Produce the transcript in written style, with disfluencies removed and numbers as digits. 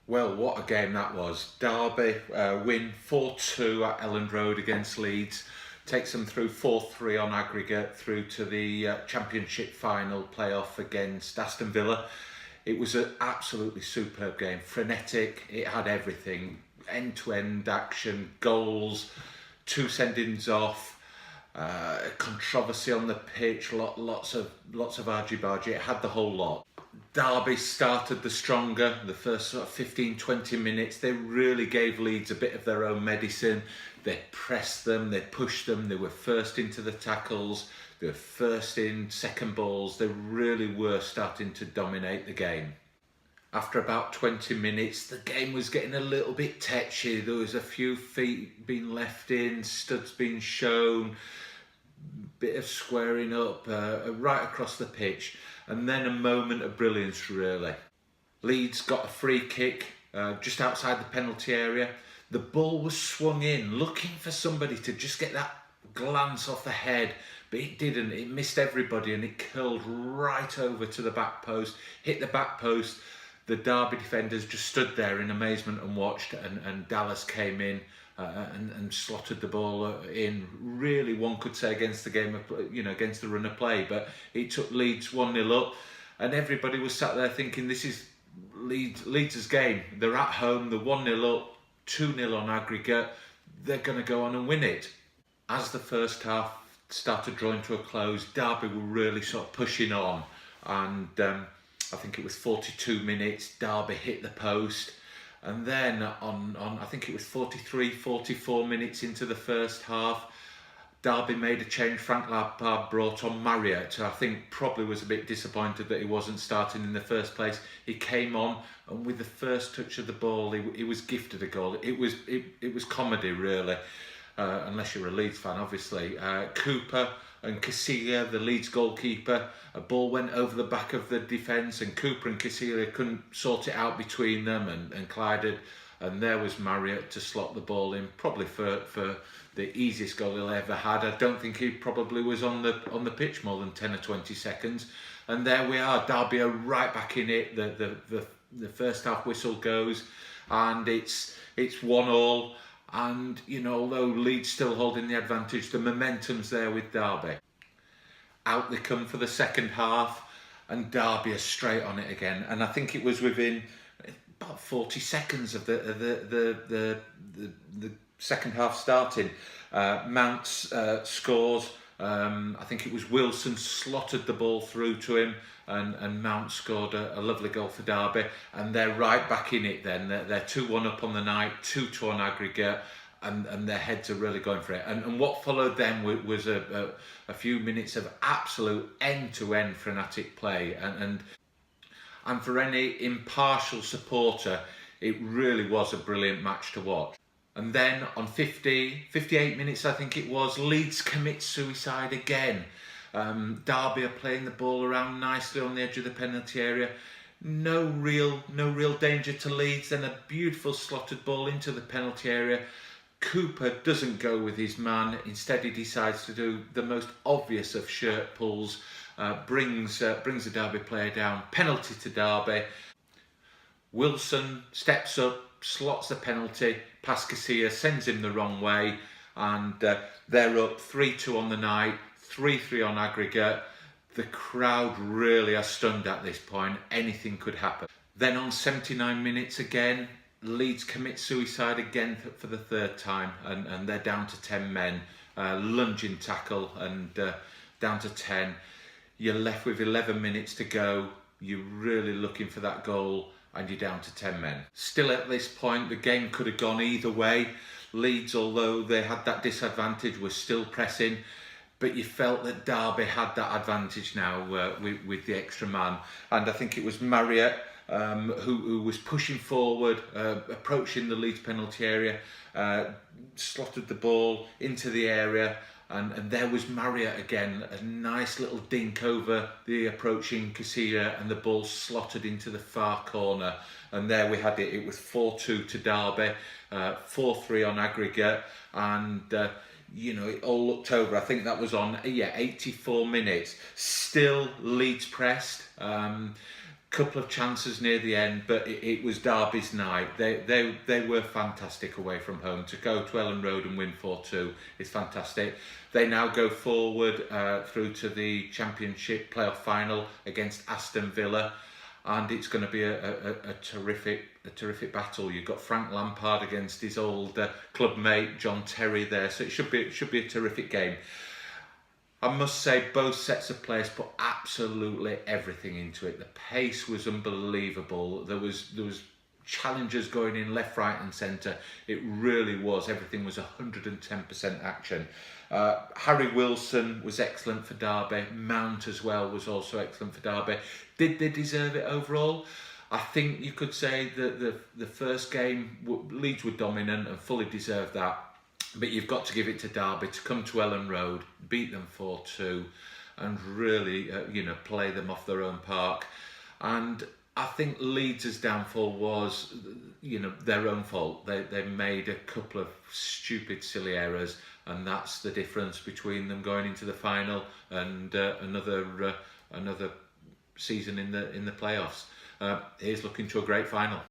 Well, what a game that was. Derby win 4-2 at Elland Road against Leeds. Takes them through 4-3 on aggregate through to the Championship final playoff against Aston Villa. It was an absolutely superb game. Frenetic, it had everything. End-to-end action, goals, two sendings off, controversy on the pitch, lots of argy-bargy. It had the whole lot. Derby started the stronger, the first sort of 15-20 minutes. They really gave Leeds a bit of their own medicine. They pressed them, they pushed them, they were first into the tackles, they were first in second balls. They really were starting to dominate the game. After about 20 minutes, the game was getting a little bit tetchy. There was a few feet being left in, studs being shown, bit of squaring up right across the pitch, and then a moment of brilliance really. Leeds got a free kick just outside the penalty area. The ball was swung in, looking for somebody to just get that glance off the head, but it didn't. It missed everybody and it curled right over to the back post, hit the back post. The Derby defenders just stood there in amazement and watched, and Dallas came in and slotted the ball in. Really, one could say against the game of, against the run of play, but it took Leeds 1-0 up, and everybody was sat there thinking this is Leeds' game. They're at home, they're 1-0 up, 2-0 on aggregate. They're going to go on and win it. As the first half started drawing to a close, Derby were really sort of pushing on, and I think it was 42 minutes, Derby hit the post, and then on I think it was 43, 44 minutes into the first half, Derby made a change. Frank Lampard brought on Marriott, who I think probably was a bit disappointed that he wasn't starting in the first place. He came on, and with the first touch of the ball, he was gifted a goal. It was comedy really, unless you're a Leeds fan, obviously. Cooper and Casilla, the Leeds goalkeeper, a ball went over the back of the defence, and Cooper and Casilla couldn't sort it out between them and collided, and there was Marriott to slot the ball in, probably for the easiest goal he'll ever had. I don't think he probably was on the pitch more than 10 or 20 seconds, and there we are. Derby are right back in it. The first half whistle goes, and it's 1-1. And, although Leeds still holding the advantage, the momentum's there with Derby. Out they come for the second half, and Derby are straight on it again. And I think it was within about 40 seconds of the second half starting. Mount scores. I think it was Wilson slotted the ball through to him, and Mount scored a lovely goal for Derby, and they're right back in it then. They're 2-1 up on the night, 2-2 on aggregate, and their heads are really going for it. And what followed then was a few minutes of absolute end-to-end frenetic play, and for any impartial supporter, it really was a brilliant match to watch. And then on 58 minutes, I think it was, Leeds commit suicide again. Derby are playing the ball around nicely on the edge of the penalty area. No real danger to Leeds. Then a beautiful slotted ball into the penalty area. Cooper doesn't go with his man. Instead, he decides to do the most obvious of shirt pulls. Brings the Derby player down. Penalty to Derby. Wilson steps up, slots the penalty past Casilla, sends him the wrong way, and they're up 3-2 on the night, 3-3 on aggregate. The crowd really are stunned at this point. Anything could happen. Then on 79 minutes again, Leeds commit suicide again for the third time, and they're down to 10 men. Lunging tackle, and down to 10. You're left with 11 minutes to go. You're really looking for that goal, and you're down to 10 men. Still at this point, the game could have gone either way. Leeds, although they had that disadvantage, were still pressing, but you felt that Derby had that advantage now with the extra man. And I think it was Marriott who was pushing forward, approaching the Leeds penalty area, slotted the ball into the area, and there was Marriott again, a nice little dink over the approaching Casilla, and the ball slotted into the far corner, and there we had it. It was 4-2 to Derby, 4-3 on aggregate, and it all looked over. I think that was on 84 minutes. Still Leeds pressed. couple of chances near the end, but it was Derby's night. They were fantastic away from home. To go to Ellen Road and win 4-2 is fantastic. They now go forward through to the Championship playoff final against Aston Villa, and it's going to be a terrific battle. You've got Frank Lampard against his old club mate John Terry there, so it should be a terrific game. I must say both sets of players put absolutely everything into it. The pace was unbelievable. There was challenges going in left, right and centre. It really was. Everything was 110% action. Harry Wilson was excellent for Derby. Mount as well was also excellent for Derby. Did they deserve it overall? I think you could say that the first game, Leeds were dominant and fully deserved that. But you've got to give it to Derby to come to Ellen Road, beat them 4-2 and really, play them off their own park. And I think Leeds' downfall was, their own fault. They made a couple of stupid, silly errors, and that's the difference between them going into the final and another season in the playoffs. Here's looking to a great final.